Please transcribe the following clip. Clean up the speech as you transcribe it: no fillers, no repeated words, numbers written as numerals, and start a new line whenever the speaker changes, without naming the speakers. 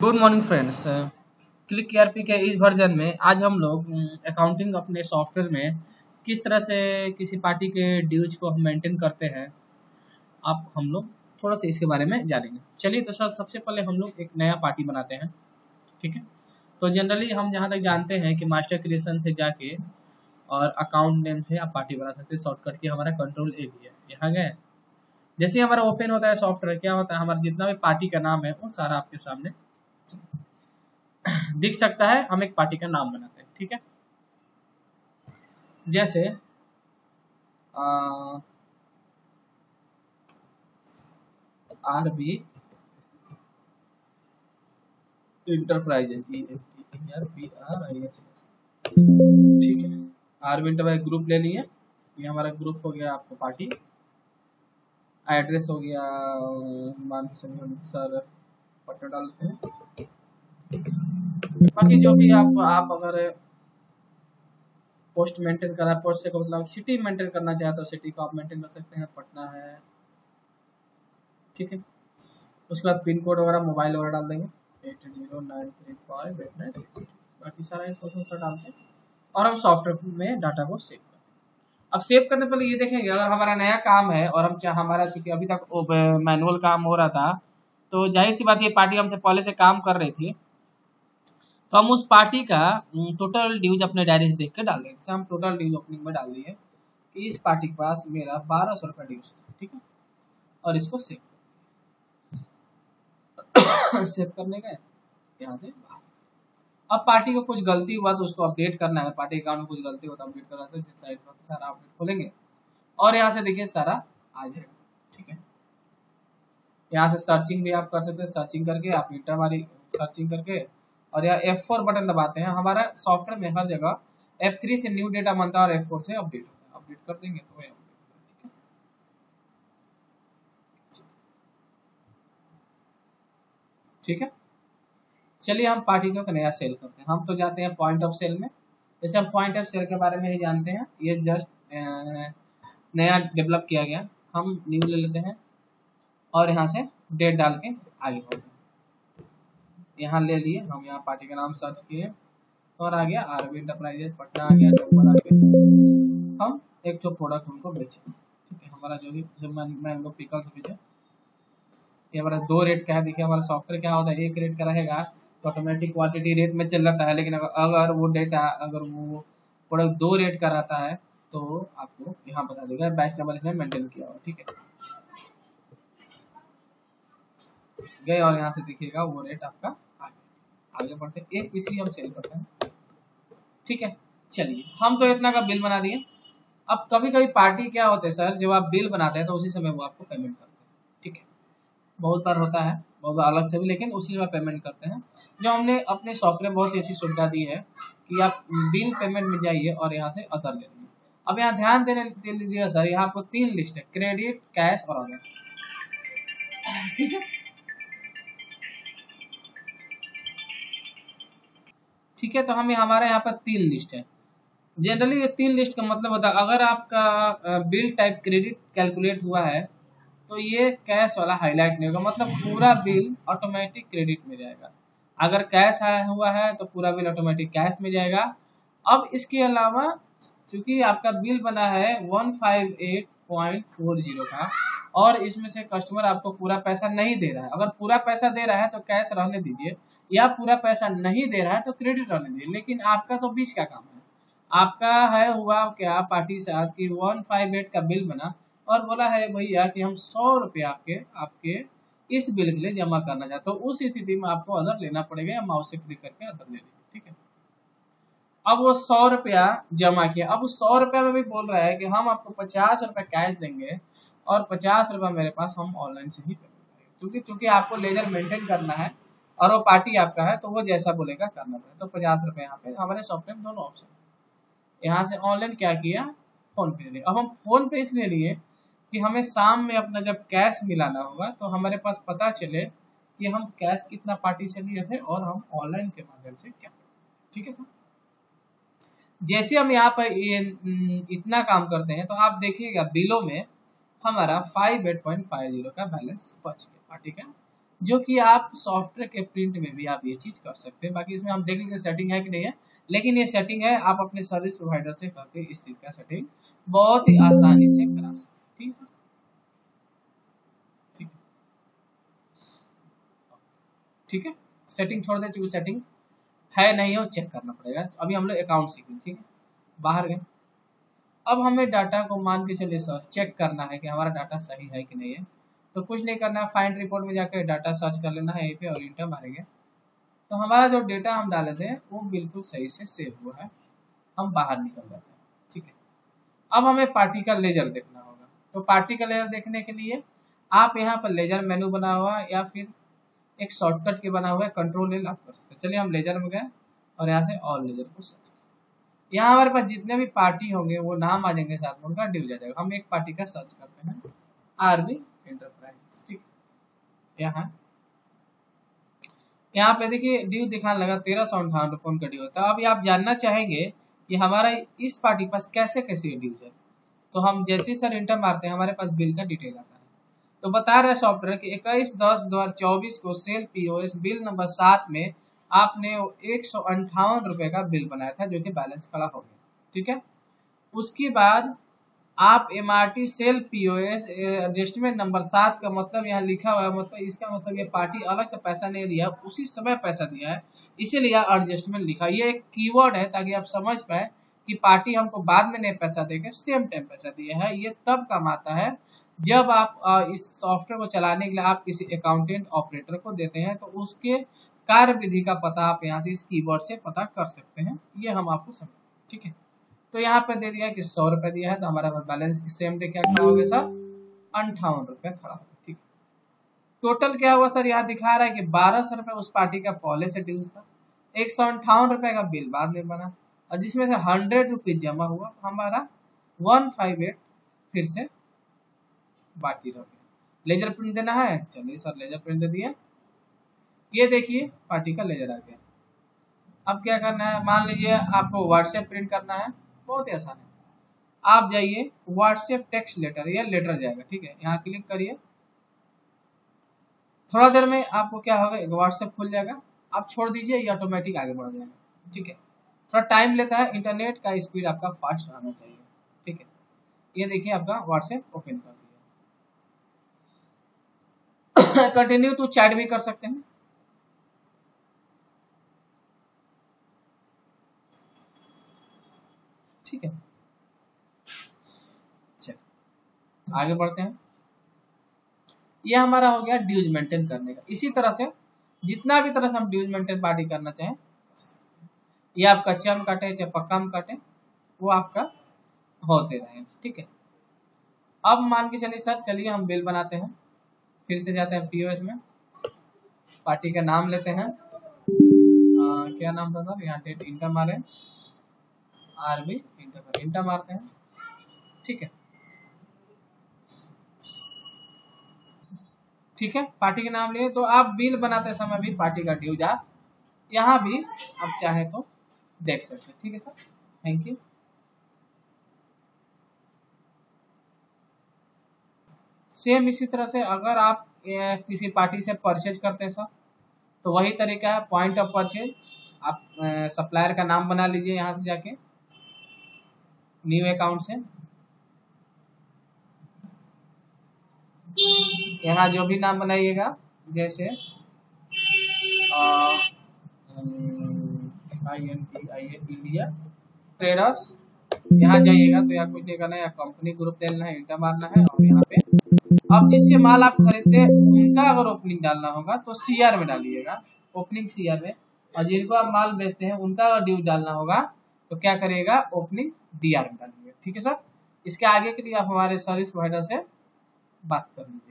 Good morning friends. Click ERP के इस version में आज हम लोग अकाउंटिंग अपने सॉफ्टवेयर में किस तरह से किसी पार्टी के ड्यूज को हम मेंटेन करते हैं, आप हम लोग थोड़ा सा इसके बारे में जानेंगे। चलिए तो सर सबसे पहले हम लोग एक नया पार्टी बनाते हैं। ठीक है, तो जनरली हम जहाँ तक जानते हैं कि मास्टर क्रिएशन से जाके और अकाउंट नेम से आप पार्टी बना सकते हैं। शॉर्टकट की हमारा कंट्रोल ए भी है। यहाँ गए जैसे ही हमारा ओपन होता है सॉफ्टवेयर, क्या होता है, हमारा जितना भी पार्टी का नाम है वो सारा आपके सामने दिख सकता है। हम एक पार्टी का नाम बनाते हैं। ठीक है, जैसे आरबी इंटरप्राइजेज, ठीक है। आरबी इंटरप्राइज ग्रुप ले लिए, ये हमारा ग्रुप हो गया। आपको पार्टी एड्रेस हो गया, मान सर पता डालते हैं। बाकी जो भी आप अगर पोस्ट मेंटेन करना, पोस्ट से मतलब सिटी मेंटेन करना चाहे तो सिटी को आप मेंटेन कर सकते हैं, पटना है। ठीक है, उसके बाद पिन कोड वगैरह मोबाइल वगैरह डाल देंगे 80935896। बाकी सारा इन्फॉर्मेशन डालते हैं और हम सॉफ्टवेयर में डाटा को सेव करते हैं। अब सेव करने पहले ये देखेंगे, अगर हमारा नया काम है और हम हमारा चूंकि अभी तक मैनुअल काम हो रहा था, तो जाहिर सी बात ये पार्टी हमसे पहले से काम कर रही थी, तो हम उस पार्टी का टोटल ड्यूज अपने डायरी से देख के डाल देंगे। जैसे हम टोटल ड्यूज ओपनिंग में डाल दिए कि इस पार्टी के पास मेरा 1200 रुपया ड्यूज था। ठीक है, और इसको सेव सेव करने का यहाँ से अब पार्टी को कुछ गलती हुआ तो उसको अपडेट करना है। पार्टी अकाउंट में कुछ गलती हो तो अपडेट करना है, तो साइड पर सारा अपडेट खोलेंगे और यहाँ से देखिए सारा आ जाएगा। ठीक है, यहाँ से सर्चिंग भी आप कर सकते हैं। सर्चिंग करके आप इंटर वाली सर्चिंग करके और यहाँ F4 बटन दबाते हैं। हमारा सॉफ्टवेयर में हर जगह F3 से न्यू डेटा बनता है और F4 से अपडेट होता है। अपडेट कर देंगे तो ठीक है। ठीक है, चलिए हम पार्टी को नया सेल करते हैं। हम तो जाते हैं पॉइंट ऑफ सेल में। जैसे हम पॉइंट ऑफ सेल के बारे में ही जानते हैं, ये जस्ट नया डेवलप किया गया। हम न्यू ले लेते हैं और यहाँ से डेट डाल के आगे बढ़ते हैं। यहाँ ले लिए हम, यहाँ पार्टी का नाम सर्च किए और आ गया आरबी इंटरप्राइजेज पटना आ गया। तो बना के हम एक जो प्रोडक्ट उनको बेचे। ठीक है, हमारा जो भी मैंगो पिकल्स बेचे, ये हमारा 2 रेट का है। देखिए हमारा सॉफ्टवेयर क्या होता है, 1 रेट का रहेगा तो ऑटोमेटिक क्वांटिटी रेट में चल जाता है। लेकिन अगर वो डेटा अगर वो प्रोडक्ट 2 रेट का रहता है तो आपको यहाँ बता देगा बैच नंबर इसमें मेंटेन किया हुआ। ठीक है, गए और यहाँ से देखिएगा वो रेट आपका आगे बढ़ते एक पीसी हम सेल करते हैं। ठीक है, चलिए हम तो इतना का बिल बना दिए। अब कभी कभी पार्टी क्या होते हैं सर, जब आप बिल बनाते हैं तो उसी समय वो आपको पेमेंट करते हैं। ठीक है, बहुत बार होता है, बहुत बार अलग से भी, लेकिन उसी समय पेमेंट करते हैं। जो हमने अपने सॉफ्टवेयर बहुत ही अच्छी सुविधा दी है कि आप बिल पेमेंट में जाइए और यहाँ से अदर ले लीजिए। अब यहाँ ध्यान दे लीजिएगा सर, यहाँ आपको 3 लिस्ट है, क्रेडिट, कैश और अदर। ठीक है, ठीक है, तो हमें हमारे यहाँ पर 3 लिस्ट है। जनरली ये 3 लिस्ट का मतलब होता है, अगर आपका बिल टाइप क्रेडिट कैलकुलेट हुआ है तो ये कैश वाला हाईलाइट नहीं होगा, मतलब पूरा बिल ऑटोमेटिक क्रेडिट में जाएगा। अगर कैश आया हुआ है तो पूरा बिल ऑटोमेटिक कैश में जाएगा। अब इसके अलावा चूंकि आपका बिल बना है 158.40 का और इसमें से कस्टमर आपको पूरा पैसा नहीं दे रहा है, अगर पूरा पैसा दे रहा है तो कैश रहने दीजिए, या पूरा पैसा नहीं दे रहा है तो क्रेडिट रहने दीजिए। लेकिन आपका तो बीच का काम है। आपका है हुआ क्या पार्टी साहब की 158 का बिल बना और बोला है भैया कि हम 100 रुपये आपके इस बिल के लिए जमा करना चाहते, तो उस स्थिति में आपको अदर लेना पड़ेगा, या माउस से क्लिक करके अदर ले लीजिए। ठीक है, अब वो 100 रुपया जमा किया। अब उस 100 रुपया में भी बोल रहा है कि हम आपको 50 रुपया कैश देंगे और 50 रुपया मेरे पास हम ऑनलाइन से ही पेमेंट करेंगे, क्योंकि आपको लेजर मेंटेन करना है और वो पार्टी आपका है, तो वो जैसा बोलेगा करना पड़ेगा। तो 50 रुपये यहाँ पे हमारे सॉफ्टवेयर में दोनों ऑप्शन, यहाँ से ऑनलाइन क्या किया, फोन पे लिए। अब हम फोन पे इसलिए लिए कि हमें शाम में अपना जब कैश मिलाना होगा तो हमारे पास पता चले कि हम कैश कितना पार्टी से लिए थे और हम ऑनलाइन के माध्यम से क्या। ठीक है सर, जैसे हम यहाँ पर ये इतना काम करते हैं तो आप देखिएगा बिलों में हमारा 58.50 का बैलेंस बच गया पार्टी का। जो कि आप सॉफ्टवेयर के प्रिंट में भी आप ये चीज कर सकते हैं। बाकी इसमें हम देख लीजिए सेटिंग है कि नहीं है, लेकिन ये सेटिंग है, आप अपने सर्विस प्रोवाइडर से करके इस चीज का सेटिंग बहुत ही आसानी से करा सकते हैं। ठीक है सर, ठीक है, ठीक है। सेटिंग छोड़ दे, चूंकि सेटिंग है नहीं हो चेक करना पड़ेगा। अभी हम लोग अकाउंट सीखेंगे, ठीक है। बाहर गए, अब हमें डाटा को मान के चलिए सर चेक करना है कि हमारा डाटा सही है कि नहीं है। तो कुछ नहीं करना है, फाइंड रिपोर्ट में जाकर डाटा सर्च कर लेना है यहीं पे और इंटर मारेंगे तो हमारा जो डेटा हम डाले थे वो बिल्कुल सही से सेव हुआ है। हम बाहर निकल जाते हैं, ठीक है। अब हमें पार्टिकल लेजर देखना होगा। तो पार्टिकल लेजर देखने के लिए आप यहाँ पर लेजर मेनू बना हुआ या फिर एक शॉर्टकट के बना हुआ है, कंट्रोल एल आप कर सकते हैं। चलिए हम लेजर में गए और यहाँ से ऑल लेजर को सर्च, यहाँ हमारे पास जितने भी पार्टी होंगे वो नाम आ जाएंगे, साथ में उनका ड्यू जा जाएगा। हम एक पार्टी का सर्च करते हैं, आरबी एंटरप्राइज, ठीक है। यहाँ पे देखिए ड्यू दिखाने लगा 1358 रुपये का ड्यू होता है। अभी आप जानना चाहेंगे कि हमारा इस पार्टी के पास कैसे कैसे ड्यू है, तो हम जैसे ही सर इंटर मारते हैं हमारे पास बिल का डिटेल आता है। तो बता रहा है सॉफ्टवेयर कि 21/10/2024 को सेल पीओएस बिल नंबर 7 में आपने 158 रुपये का बिल बनाया था, जो कि बैलेंस खड़ा हो गया, ठीक है। उसके बाद आप MRT cell POS adjustment number 7 का मतलब यहाँ लिखा हुआ है, मतलब इसका मतलब ये पार्टी अलग से पैसा नहीं दिया, उसी समय पैसा दिया है, इसीलिए एडजस्टमेंट लिखा। ये एक कीवर्ड है ताकि आप समझ पाए कि पार्टी हमको बाद में नहीं पैसा देके सेम टाइम पैसा दिया है। ये तब काम आता है जब आप इस सॉफ्टवेयर को चलाने के लिए आप किसी अकाउंटेंट ऑपरेटर को देते हैं, तो उसके कार्य विधि का पता आप यहाँ से इस कीवर्ड से पता कर सकते हैं। ये हम आपको समझ, ठीक है। तो यहाँ पे दे दिया कि 100 रुपए दिया है, तो हमारा बैलेंस सेम डे क्या खड़ा हो गया सर, 58 रुपए खड़ा हो, ठीक। टोटल क्या हुआ सर, यहाँ दिखा रहा है कि 1200 रुपए उस पार्टी का पहले से ड्यूज था, 158 रुपए का बिल बाद में बना, और जिसमें से 100 रुपीज जमा हुआ, हमारा 158 फिर से बाकी रह गया। लेजर प्रिंट देना है, चलिए सर लेजर प्रिंट दे दिया। ये देखिए पार्टी का लेजर आ गया। अब क्या करना है, मान लीजिए आपको व्हाट्सएप प्रिंट करना है, बहुत ही आसान है। आप जाइए व्हाट्सएप टेक्स्ट लेटर, ये लेटर जाएगा, ठीक है। यहाँ क्लिक करिए, थोड़ा देर में आपको क्या होगा, व्हाट्सएप खुल जाएगा। आप छोड़ दीजिए, ये ऑटोमेटिक आगे बढ़ जाएगा, ठीक है। थोड़ा टाइम लेता है, इंटरनेट का स्पीड आपका फास्ट रहना चाहिए, ठीक है। ये देखिए आपका व्हाट्सएप ओपन कर दिया। कंटिन्यू टू चैट भी कर सकते हैं, ठीक है। आगे बढ़ते हैं। ये हमारा हो गया ड्यूज मेंटेन करने का। इसी तरह से जितना भी तरह से हम ड्यूज मेंटेन पार्टी करना चाहें, ये आप कच्चा में काटे चाहे पक्का में काटे, वो आपका होते रहे, ठीक है। अब मान के चलिए सर, चलिए हम बिल बनाते हैं। फिर से जाते हैं पीओएस में, पार्टी का नाम लेते हैं, क्या नाम था सर, यहाँ डेट इंटर मारे, आरबी इंटर मारते हैं, ठीक है। ठीक है, पार्टी के नाम लिए, तो आप बिल बनाते समय भी पार्टी का ड्यूज आप यहाँ भी आप चाहे तो देख सकते हैं, ठीक है सर। Thank you. सेम इसी तरह से अगर आप किसी पार्टी से परचेज करते हैं सर, तो वही तरीका है, पॉइंट ऑफ परचेज, आप सप्लायर का नाम बना लीजिए यहाँ से जाके न्यू अकाउंट से, यहाँ जो भी नाम बनाइएगा, जैसे इंडिया ट्रेडर्स, यहाँ जाइएगा तो यहाँ कुछ नहीं करना है, यहाँ कंपनी ग्रुप डालना है, इंटर मारना है, और यहाँ पे अब जिससे माल आप खरीदते हैं उनका अगर ओपनिंग डालना होगा तो सीआर में डालिएगा, ओपनिंग सीआर में, और जिनको आप माल बेचते हैं उनका अगर ड्यू डालना होगा तो क्या करिएगा, ओपनिंग डीआर में डालिएगा, ठीक है सर। इसके आगे के लिए आप हमारे सर्विस प्रोवाइडर से बात कर लीजिए।